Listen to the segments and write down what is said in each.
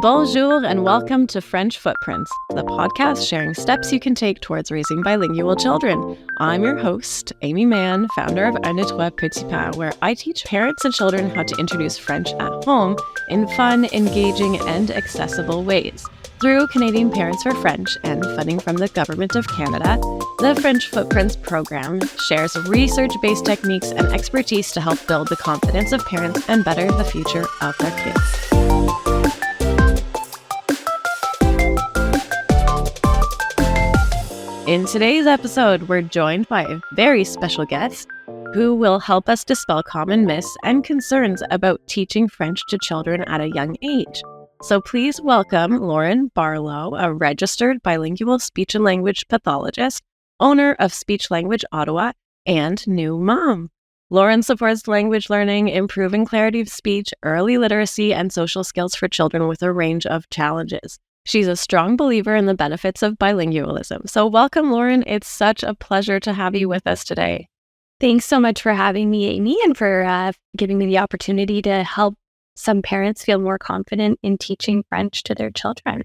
Bonjour and welcome to French Footprints, the podcast sharing steps you can take towards raising bilingual children. I'm your host, Amy Mann, founder of Un et Trois Petits Pas, where I teach parents and children how to introduce French at home in fun, engaging, and accessible ways. Through Canadian Parents for French and funding from the Government of Canada, the French Footprints program shares research-based techniques and expertise to help build the confidence of parents and better the future of their kids. In today's episode, we're joined by a very special guest who will help us dispel common myths and concerns about teaching French to children at a young age. So please welcome Lauren Barlow, a registered bilingual speech and language pathologist, owner of Speech Language Ottawa, and new mom. Lauren supports language learning, improving clarity of speech, early literacy, and social skills for children with a range of challenges. She's a strong believer in the benefits of bilingualism. So welcome, Lauren. It's such a pleasure to have you with us today. Thanks so much for having me, Amy, and for giving me the opportunity to help some parents feel more confident in teaching French to their children.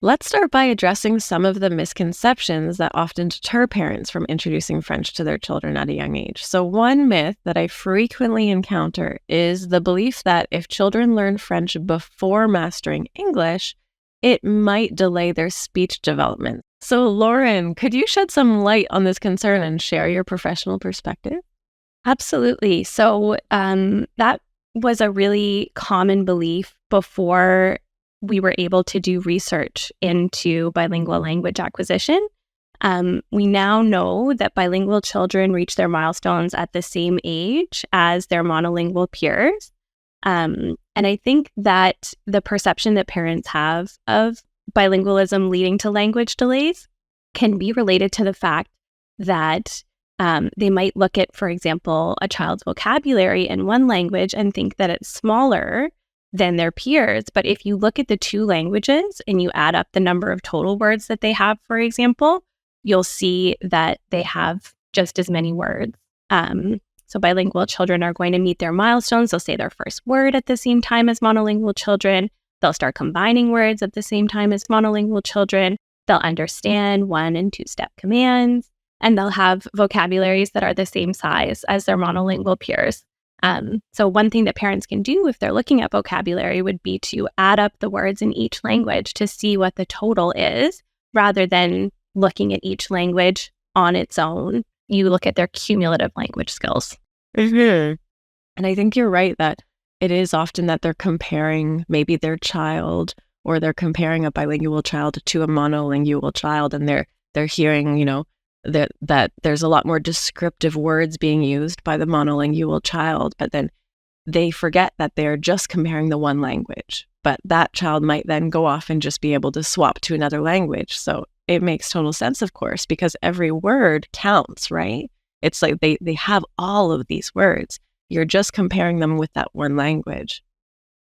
Let's start by addressing some of the misconceptions that often deter parents from introducing French to their children at a young age. So one myth that I frequently encounter is the belief that if children learn French before mastering English, it might delay their speech development. So Lauren, could you shed some light on this concern and share your professional perspective? Absolutely. So that was a really common belief before we were able to do research into bilingual language acquisition. We now know that bilingual children reach their milestones at the same age as their monolingual peers. And I think that the perception that parents have of bilingualism leading to language delays can be related to the fact that they might look at, for example, a child's vocabulary in one language and think that it's smaller than their peers. But if you look at the two languages and you add up the number of total words that they have, for example, you'll see that they have just as many words. So bilingual children are going to meet their milestones. They'll say their first word at the same time as monolingual children. They'll start combining words at the same time as monolingual children. They'll understand 1- and 2-step commands, and they'll have vocabularies that are the same size as their monolingual peers. So one thing that parents can do if they're looking at vocabulary would be to add up the words in each language to see what the total is, rather than looking at each language on its own. You look at their cumulative language skills. Mm-hmm. And I think you're right that it is often that they're comparing maybe their child, or they're comparing a bilingual child to a monolingual child, and they're hearing, that there's a lot more descriptive words being used by the monolingual child, but then they forget that they're just comparing the one language. But that child might then go off and just be able to swap to another language. So it makes total sense, of course, because every word counts, right? It's like they have all of these words. You're just comparing them with that one language.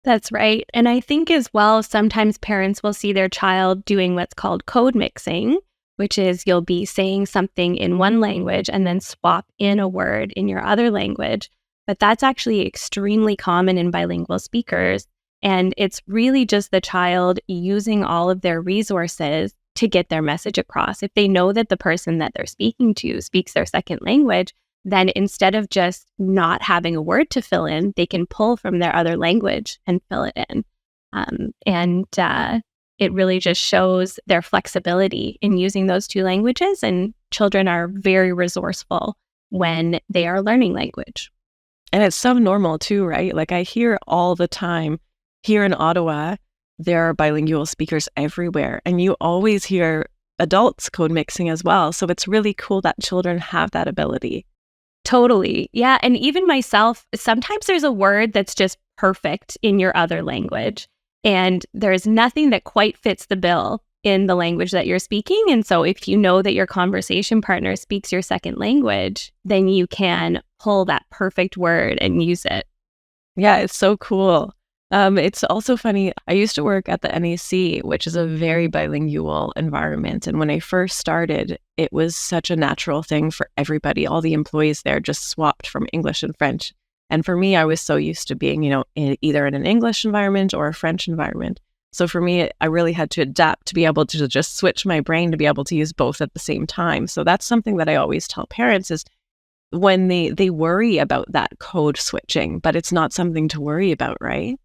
That's right. And I think as well, sometimes parents will see their child doing what's called code mixing, which is you'll be saying something in one language and then swap in a word in your other language. But that's actually extremely common in bilingual speakers. And it's really just the child using all of their resources to get their message across. If they know that the person that they're speaking to speaks their second language, then instead of just not having a word to fill in, they can pull from their other language and fill it in. It really just shows their flexibility in using those two languages. And children are very resourceful when they are learning language. And it's so normal too, right? Like I hear all the time here in Ottawa, there are bilingual speakers everywhere, and you always hear adults code mixing as well. So it's really cool that children have that ability. Totally. Yeah. And even myself, sometimes there's a word that's just perfect in your other language, and there's nothing that quite fits the bill in the language that you're speaking. And so if you know that your conversation partner speaks your second language, then you can pull that perfect word and use it. Yeah, it's so cool. It's also funny. I used to work at the NEC, which is a very bilingual environment. And when I first started, it was such a natural thing for everybody. All the employees there just swapped from English and French. And for me, I was so used to being, either in an English environment or a French environment. So for me, I really had to adapt to be able to just switch my brain to be able to use both at the same time. So that's something that I always tell parents is when they worry about that code switching, but it's not something to worry about, right?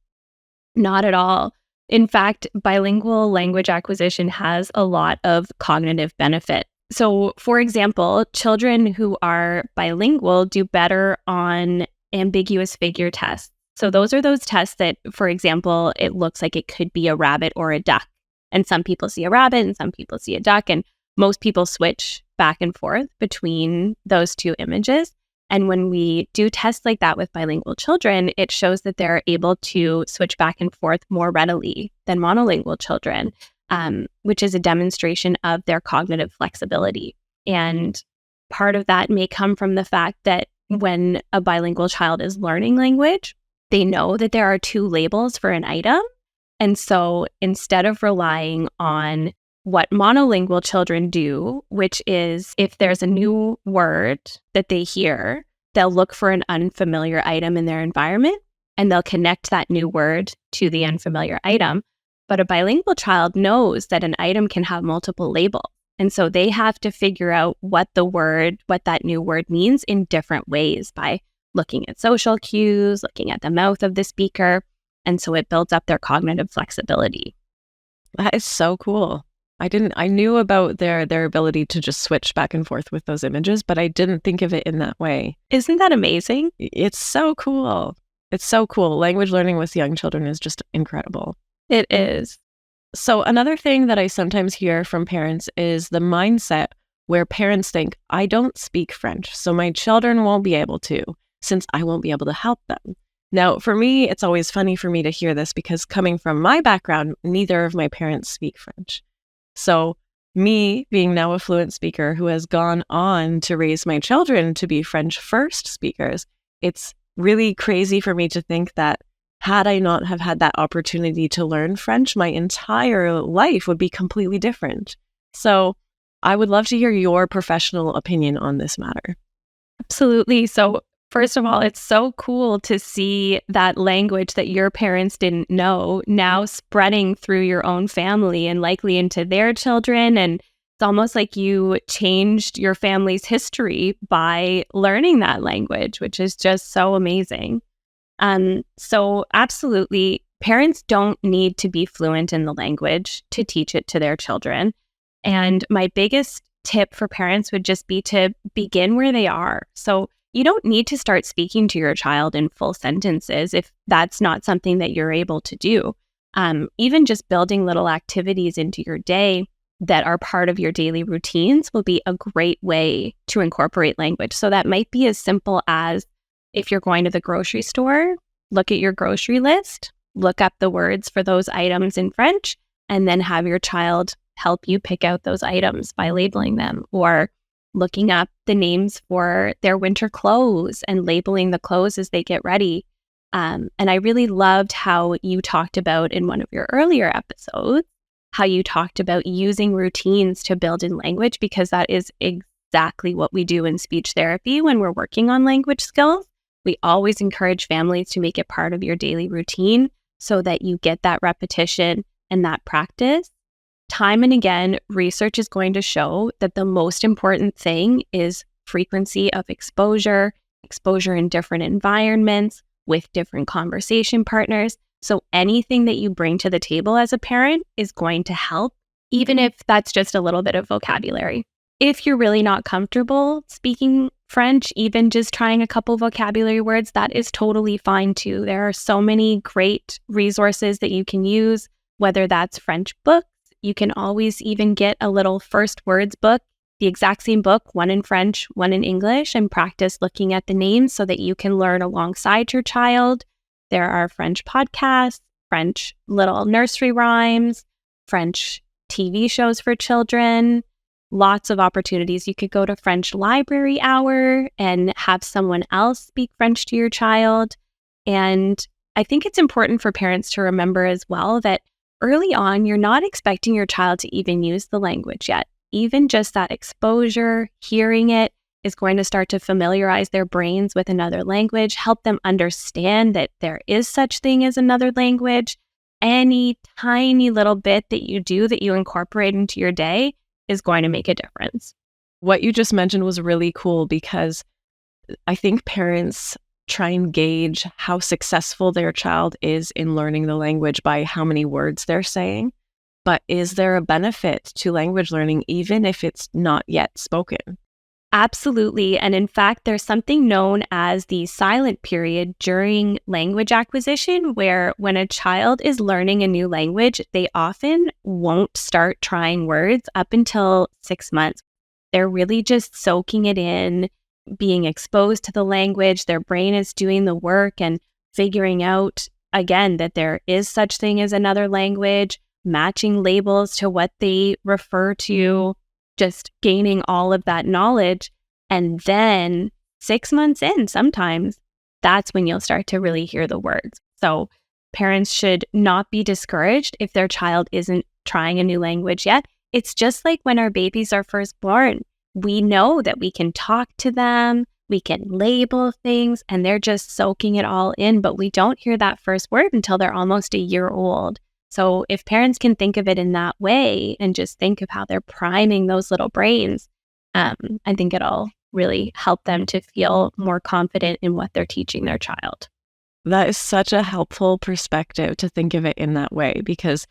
Not at all. In fact, bilingual language acquisition has a lot of cognitive benefit. So, for example, children who are bilingual do better on ambiguous figure tests. So those are those tests that, for example, it looks like it could be a rabbit or a duck. And some people see a rabbit and some people see a duck. And most people switch back and forth between those two images. And when we do tests like that with bilingual children, it shows that they're able to switch back and forth more readily than monolingual children, which is a demonstration of their cognitive flexibility. And part of that may come from the fact that when a bilingual child is learning language, they know that there are two labels for an item. And so instead of relying on what monolingual children do, which is if there's a new word that they hear, they'll look for an unfamiliar item in their environment and they'll connect that new word to the unfamiliar item. But a bilingual child knows that an item can have multiple labels. And so they have to figure out what that new word means in different ways by looking at social cues, looking at the mouth of the speaker. And so it builds up their cognitive flexibility. That is so cool. I knew about their ability to just switch back and forth with those images, but I didn't think of it in that way. Isn't that amazing? It's so cool. It's so cool. Language learning with young children is just incredible. It is. So another thing that I sometimes hear from parents is the mindset where parents think, I don't speak French, so my children won't be able to, since I won't be able to help them. Now, for me, it's always funny for me to hear this because coming from my background, neither of my parents speak French. So me being now a fluent speaker who has gone on to raise my children to be French first speakers, it's really crazy for me to think that had I not have had that opportunity to learn French, my entire life would be completely different. So I would love to hear your professional opinion on this matter. Absolutely. So first of all, it's so cool to see that language that your parents didn't know now spreading through your own family and likely into their children. And it's almost like you changed your family's history by learning that language, which is just so amazing. So absolutely, parents don't need to be fluent in the language to teach it to their children. And my biggest tip for parents would just be to begin where they are. So you don't need to start speaking to your child in full sentences if that's not something that you're able to do. Even just building little activities into your day that are part of your daily routines will be a great way to incorporate language. So that might be as simple as if you're going to the grocery store, look at your grocery list, look up the words for those items in French, and then have your child help you pick out those items by labeling them, or looking up the names for their winter clothes and labeling the clothes as they get ready. And I really loved how you talked about in one of your earlier episodes, how you talked about using routines to build in language, because that is exactly what we do in speech therapy when we're working on language skills. We always encourage families to make it part of your daily routine so that you get that repetition and that practice. Time and again, research is going to show that the most important thing is frequency of exposure in different environments with different conversation partners. So anything that you bring to the table as a parent is going to help, even if that's just a little bit of vocabulary. If you're really not comfortable speaking French, even just trying a couple vocabulary words, that is totally fine too. There are so many great resources that you can use, whether that's French books. You can always even get a little first words book, the exact same book, one in French, one in English, and practice looking at the names so that you can learn alongside your child. There are French podcasts, French little nursery rhymes, French TV shows for children, lots of opportunities. You could go to French library hour and have someone else speak French to your child. And I think it's important for parents to remember as well that early on, you're not expecting your child to even use the language yet. Even just that exposure, hearing it, is going to start to familiarize their brains with another language, help them understand that there is such thing as another language. any tiny little bit that you do that you incorporate into your day is going to make a difference. What you just mentioned was really cool because I think parents try and gauge how successful their child is in learning the language by how many words they're saying. But is there a benefit to language learning even if it's not yet spoken? Absolutely. And in fact, there's something known as the silent period during language acquisition, where when a child is learning a new language, they often won't start trying words up until 6 months. They're really just soaking it in, being exposed to the language. Their brain is doing the work and figuring out, again, that there is such thing as another language, matching labels to what they refer to, just gaining all of that knowledge. And then 6 months in, sometimes that's when you'll start to really hear the words. So parents should not be discouraged if their child isn't trying a new language yet. It's just like when our babies are first born. We know that we can talk to them, we can label things, and they're just soaking it all in, but we don't hear that first word until they're almost a year old. So if parents can think of it in that way and just think of how they're priming those little brains, I think it'll really help them to feel more confident in what they're teaching their child. That is such a helpful perspective to think of it in that way, because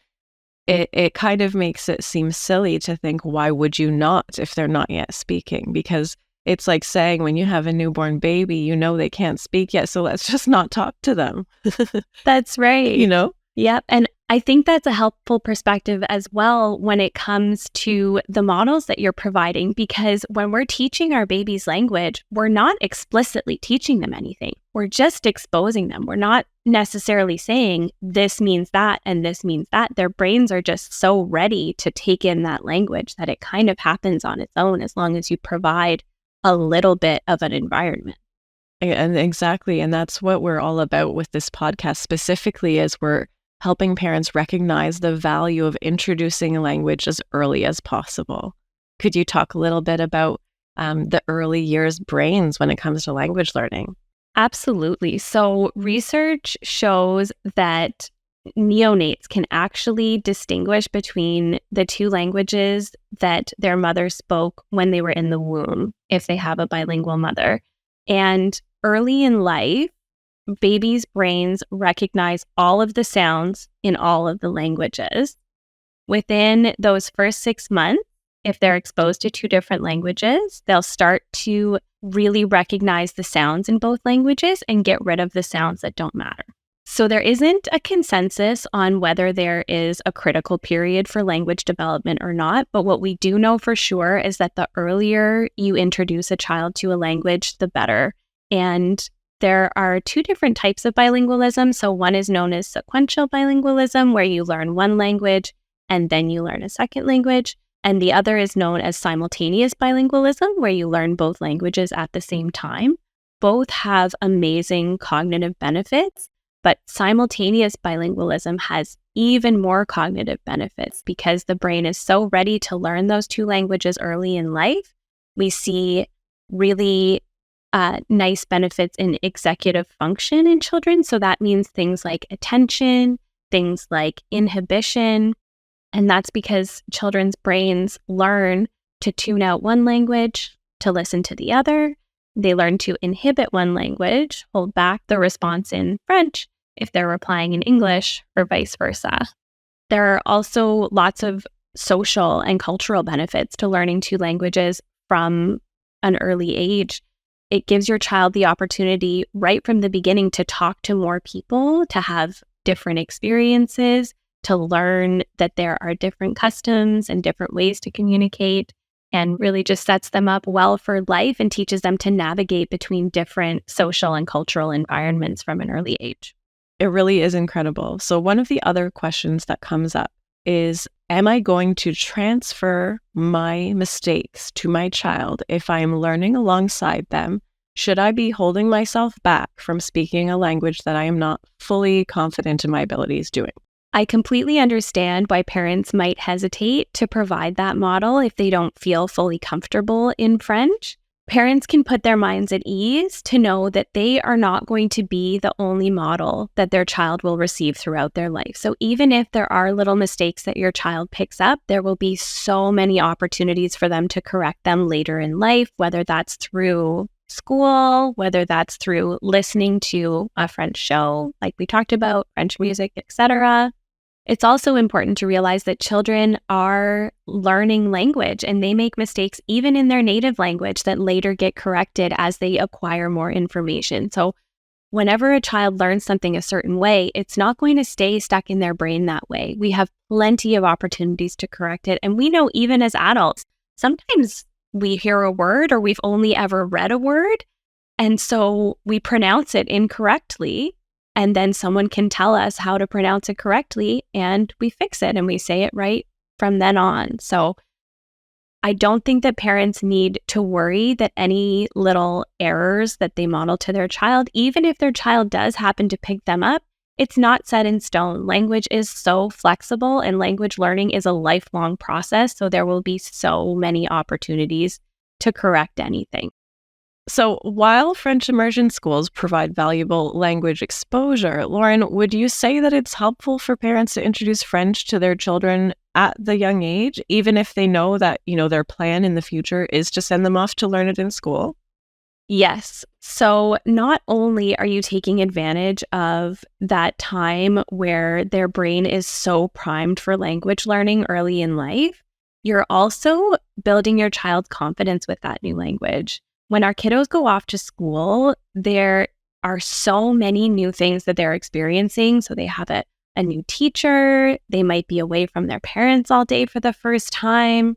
it kind of makes it seem silly to think, why would you not if they're not yet speaking? Because it's like saying when you have a newborn baby, you know they can't speak yet, so let's just not talk to them. That's right. You know? Yep. And I think that's a helpful perspective as well when it comes to the models that you're providing, because when we're teaching our babies language, we're not explicitly teaching them anything. We're just exposing them. We're not necessarily saying this means that and this means that. Their brains are just so ready to take in that language that it kind of happens on its own as long as you provide a little bit of an environment. And exactly. And that's what we're all about with this podcast specifically, as we're helping parents recognize the value of introducing a language as early as possible. Could you talk a little bit about the early years brains when it comes to language learning? Absolutely. So research shows that neonates can actually distinguish between the two languages that their mother spoke when they were in the womb, if they have a bilingual mother. And early in life, babies' brains recognize all of the sounds in all of the languages. Within those first 6 months, if they're exposed to two different languages, they'll start to really recognize the sounds in both languages and get rid of the sounds that don't matter. So there isn't a consensus on whether there is a critical period for language development or not, but what we do know for sure is that the earlier you introduce a child to a language, the better. And there are two different types of bilingualism. So one is known as sequential bilingualism, where you learn one language and then you learn a second language. And the other is known as simultaneous bilingualism, where you learn both languages at the same time. Both have amazing cognitive benefits, but simultaneous bilingualism has even more cognitive benefits because the brain is so ready to learn those two languages early in life. We see really nice benefits in executive function in children. So that means things like attention, things like inhibition. And that's because children's brains learn to tune out one language, to listen to the other. They learn to inhibit one language, hold back the response in French if they're replying in English, or vice versa. There are also lots of social and cultural benefits to learning two languages from an early age. It gives your child the opportunity right from the beginning to talk to more people, to have different experiences, to learn that there are different customs and different ways to communicate, and really just sets them up well for life and teaches them to navigate between different social and cultural environments from an early age. It really is incredible. So one of the other questions that comes up is, am I going to transfer my mistakes to my child if I'm learning alongside them? Should I be holding myself back from speaking a language that I am not fully confident in my abilities doing? I completely understand why parents might hesitate to provide that model if they don't feel fully comfortable in French. parents can put their minds at ease to know that they are not going to be the only model that their child will receive throughout their life. So even if there are little mistakes that your child picks up, there will be so many opportunities for them to correct them later in life, whether that's through school, whether that's through listening to a French show, like we talked about, French music, etc. It's also important to realize that children are learning language and they make mistakes even in their native language that later get corrected as they acquire more information. So whenever a child learns something a certain way, it's not going to stay stuck in their brain that way. We have plenty of opportunities to correct it. And we know even as adults, sometimes we hear a word or we've only ever read a word, and so we pronounce it incorrectly. And then someone can tell us how to pronounce it correctly and we fix it and we say it right from then on. So I don't think that parents need to worry that any little errors that they model to their child, even if their child does happen to pick them up, it's not set in stone. Language is so flexible and language learning is a lifelong process. So there will be so many opportunities to correct anything. So while French immersion schools provide valuable language exposure, Lauren, would you say that it's helpful for parents to introduce French to their children at the young age, even if they know that, their plan in the future is to send them off to learn it in school? Yes. So not only are you taking advantage of that time where their brain is so primed for language learning early in life, you're also building your child's confidence with that new language. When our kiddos go off to school, there are so many new things that they're experiencing. So they have a new teacher. They might be away from their parents all day for the first time.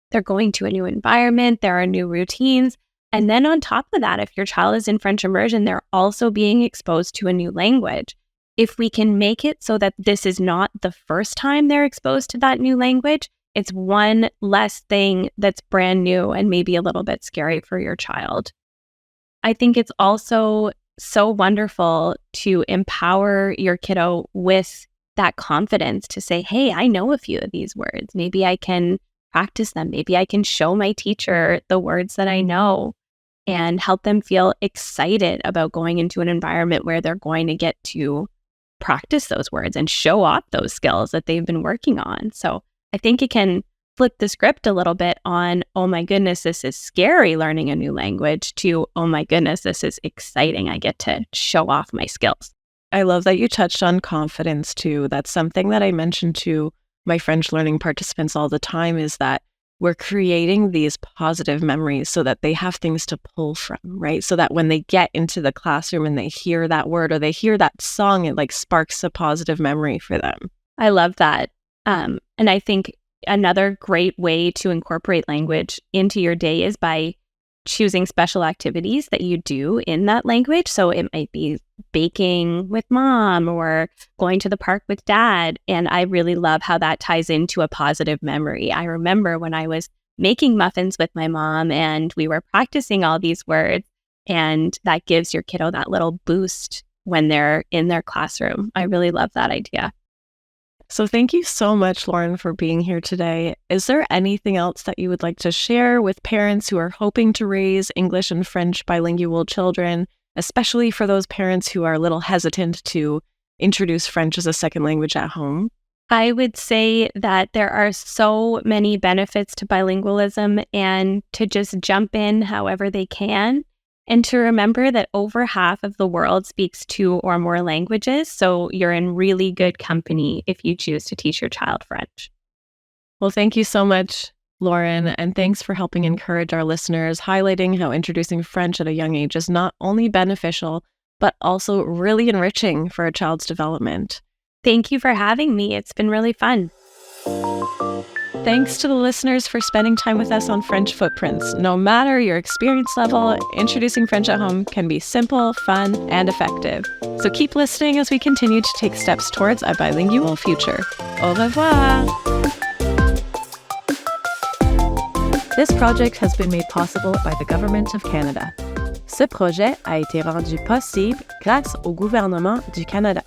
They're going to a new environment. There are new routines. And then on top of that, if your child is in French immersion, they're also being exposed to a new language. If we can make it so that this is not the first time they're exposed to that new language, it's one less thing that's brand new and maybe a little bit scary for your child. I think it's also so wonderful to empower your kiddo with that confidence to say, hey, I know a few of these words. Maybe I can practice them. Maybe I can show my teacher the words that I know and help them feel excited about going into an environment where they're going to get to practice those words and show off those skills that they've been working on. So I think it can flip the script a little bit on, oh my goodness, this is scary learning a new language, to, oh my goodness, this is exciting. I get to show off my skills. I love that you touched on confidence too. That's something that I mention to my French learning participants all the time, is that we're creating these positive memories so that they have things to pull from, right? So that when they get into the classroom and they hear that word or they hear that song, it sparks a positive memory for them. I love that. And I think another great way to incorporate language into your day is by choosing special activities that you do in that language. So it might be baking with mom or going to the park with dad. And I really love how that ties into a positive memory. I remember when I was making muffins with my mom and we were practicing all these words, and that gives your kiddo that little boost when they're in their classroom. I really love that idea. So thank you so much, Lauren, for being here today. Is there anything else that you would like to share with parents who are hoping to raise English and French bilingual children, especially for those parents who are a little hesitant to introduce French as a second language at home? I would say that there are so many benefits to bilingualism, and to just jump in however they can. And to remember that over half of the world speaks 2 or more languages, so you're in really good company if you choose to teach your child French. Well, thank you so much, Lauren, and thanks for helping encourage our listeners, highlighting how introducing French at a young age is not only beneficial, but also really enriching for a child's development. Thank you for having me. It's been really fun. Thanks to the listeners for spending time with us on French Footprints. No matter your experience level, introducing French at home can be simple, fun, and effective. So keep listening as we continue to take steps towards a bilingual future. Au revoir! This project has been made possible by the Government of Canada. Ce projet a été rendu possible grâce au gouvernement du Canada.